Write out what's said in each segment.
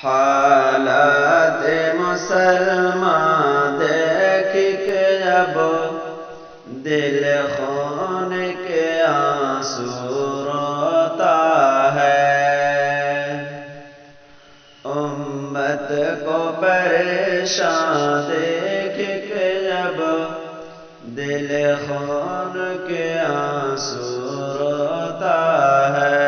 حالات مسلمان دیکھ کے اب دل خون کے آنسو روتا ہے، امت کو پریشان دیکھ کے اب دل خون کے آنسو روتا ہے۔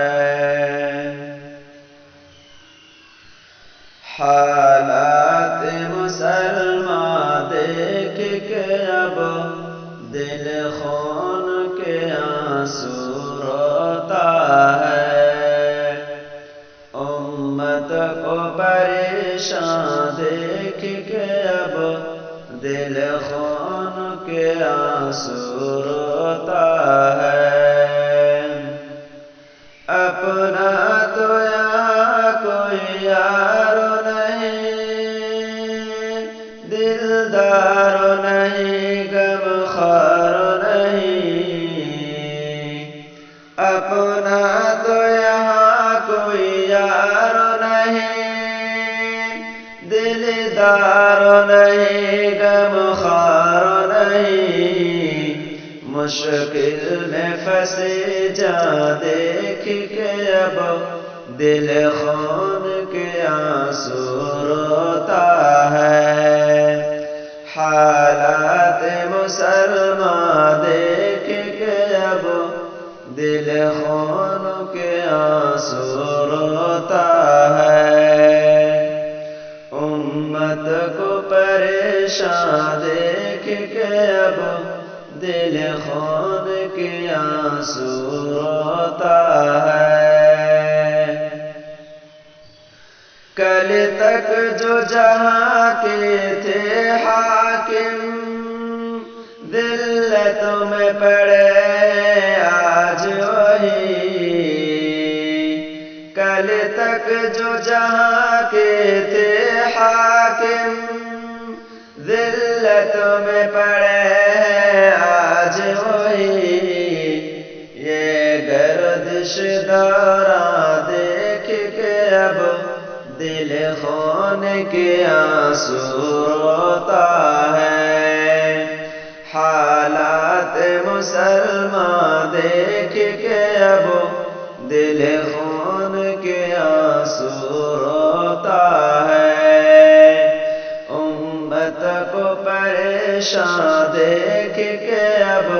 حالات مسلمان دیکھ کے اب دل خون کے آنسو روتا ہے، امت کو پریشان دیکھ کے اب دل خون کے آنسو روتا ہے۔ اپنا تو یہاں کوئی یار نہیں، دلدار نہیں، غمخوار نہیں، اپنا تو یہاں کوئی یار نہیں، دلدار نہیں، غمخوار نہیں، مشکل میں پھنسے جاں دیکھ کے اب دل خون کے آنسو روتا ہے۔ حالات مسلمان دیکھ کے اب دل خون کے آنسو روتا ہے، امت کو پریشان دیکھ کے اب دل خون کے آنسو روتا ہے۔ کل تک جو جہاں کے تھے حاکم، ذلت میں پڑے آج وہی، کل تک جو جہاں کے تھے حاکم، ذلت میں پڑے آج وہی، یہ گردش دوران دیکھ کے اب دل خون کے آنسو روتا ہے۔ حالات مسلمان دیکھ کے اب دل خون کے آنسو روتا ہے، امت کو پریشان دیکھ کے اب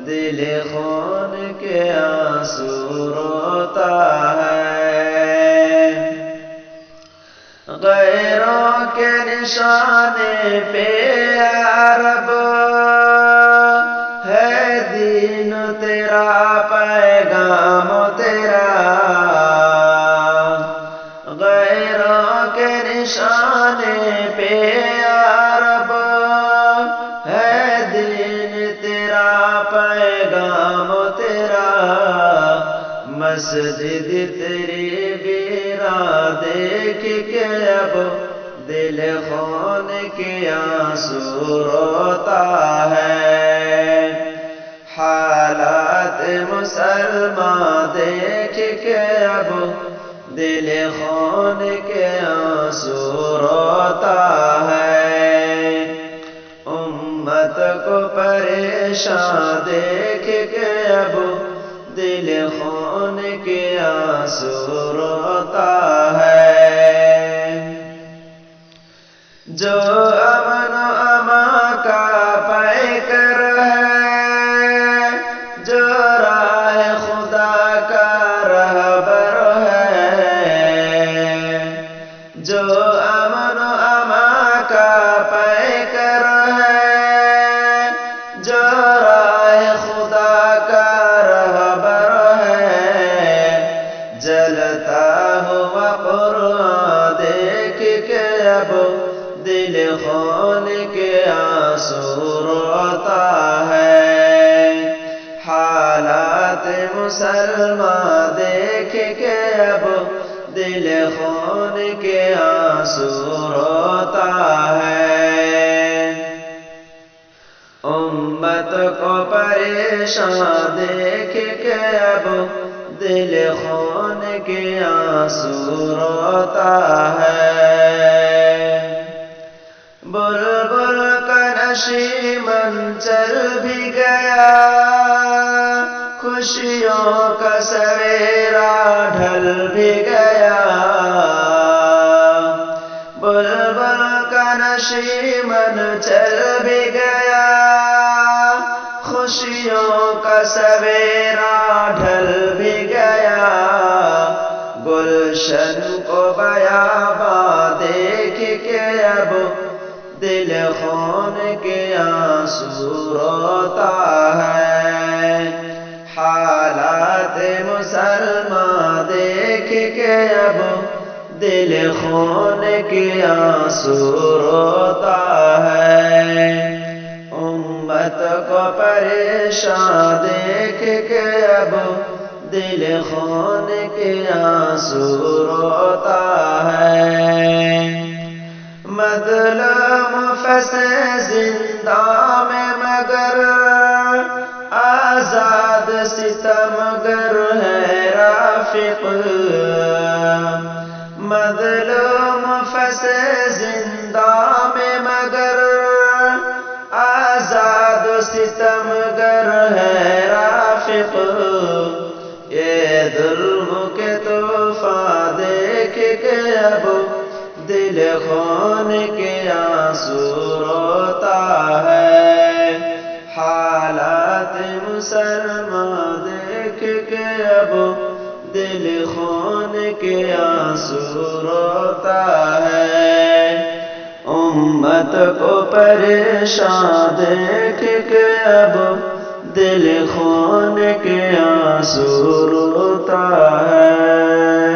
دل خون کے آنسو روتا ہے۔ غیروں کے نشانے پہ عرب ہے دین تیرا، پیغام تیرا، غیروں کے نشانے پہ عرب ہے دین تیرا، پیغام تیرا، مسجد تیری ویران دیکھ کے اب دل خون کے آنسو روتا ہے۔ حالات مسلمان دیکھ کے اب دل خون کے آنسو روتا ہے، امت کو پریشان دیکھ کے اب دل خون کے آنسو روتا ہے۔ جو امن و امان کا پیکر ہے، جو راہ خدا کا رہبر ہے، جو امن و امان کا پیکر ہے، جو راہ خدا کا رہبر ہے، جلتا ہوا قرآن دیکھ کے اب دل خون کے آنسو روتا ہے۔ حالات مسلمان دیکھ کے اب دل خون کے آنسو روتا ہے، امت کو پریشان دیکھ کے اب دل خون کے آنسو روتا ہے۔ نشیمن چل بھی گیا، خوشیوں کا سویرا ڈھل بھی گیا، گلشن کو بیاباں دیکھ کے اب دل خون کے آنسو روتا ہے، حالات مسلمان دیکھ کے اب دل خون کے آنسو روتا ہے، امت کو پریشان دیکھ کے اب دل خون کے آنسو روتا ہے، مظلوم پھنسے زنداں میں مگر آزاد ستمگر ہے رافق، مظلوم پھنسے زنداں میں مگر آزاد ستمگر ہے رافق، یہ ظلم کے طوفان دیکھ کے اب دل خون کے آنسو روتا ہے، حالات مسلمان دیکھ کے اب دل خون کے آنسو روتا ہے، امت کو پریشان دیکھ کے اب دل خون کے آنسو روتا ہے۔